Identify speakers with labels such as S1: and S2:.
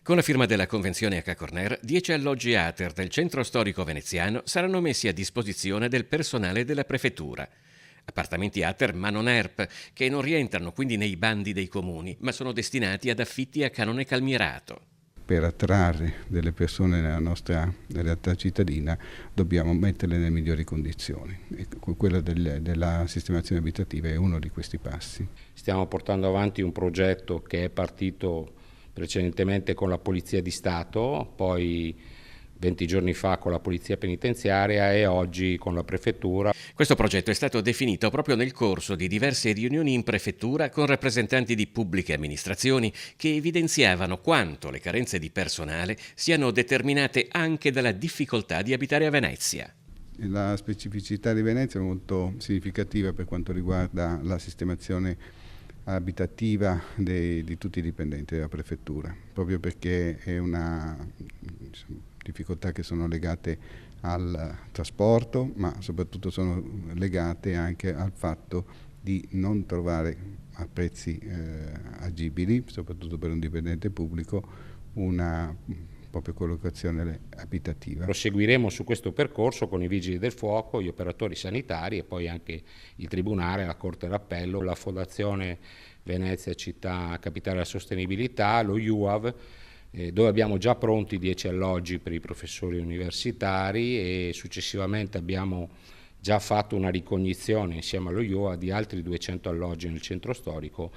S1: Con la firma della Convenzione Acca-Corner, 10 alloggi Ater del centro storico veneziano saranno messi a disposizione del personale della prefettura. Appartamenti Ater ma non ERP, che non rientrano quindi nei bandi dei comuni, ma sono destinati ad affitti a canone calmierato.
S2: Per attrarre delle persone nella nostra realtà cittadina dobbiamo metterle nelle migliori condizioni e quella della sistemazione abitativa è uno di questi passi.
S3: Stiamo portando avanti un progetto che è partito precedentemente con la Polizia di Stato, poi 20 giorni fa con la Polizia Penitenziaria e oggi con la Prefettura.
S1: Questo progetto è stato definito proprio nel corso di diverse riunioni in prefettura con rappresentanti di pubbliche amministrazioni che evidenziavano quanto le carenze di personale siano determinate anche dalla difficoltà di abitare a Venezia.
S2: La specificità di Venezia è molto significativa per quanto riguarda la sistemazione abitativa di tutti i dipendenti della prefettura, proprio perché è una difficoltà che sono legate al trasporto, ma soprattutto sono legate anche al fatto di non trovare a prezzi agibili, soprattutto per un dipendente pubblico, una proprio collocazione abitativa.
S3: Proseguiremo su questo percorso con i vigili del fuoco, gli operatori sanitari e poi anche il Tribunale, la Corte d'Appello, la Fondazione Venezia Città Capitale della Sostenibilità, lo UAV, dove abbiamo già pronti 10 alloggi per i professori universitari e successivamente abbiamo già fatto una ricognizione insieme allo UAV di altri 200 alloggi nel centro storico.